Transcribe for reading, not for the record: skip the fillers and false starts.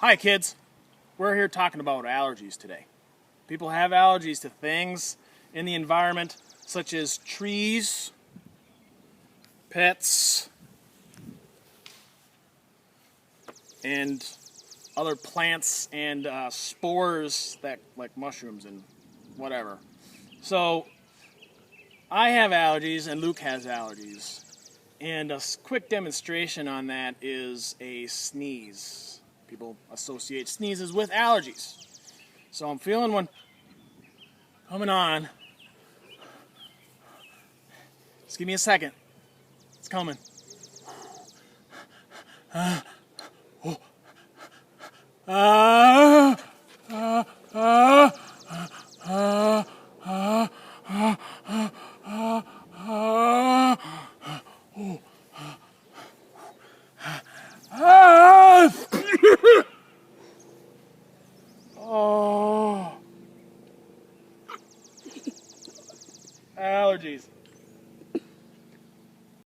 Hi kids, we're here talking about allergies today. People have allergies to things in the environment such as trees, pets, and other plants and spores that like mushrooms and whatever. So I have allergies and Luke has allergies. And a quick demonstration on that is a sneeze. People associate sneezes with allergies. So I'm feeling one coming on. Just give me a second. It's coming. Oh, allergies.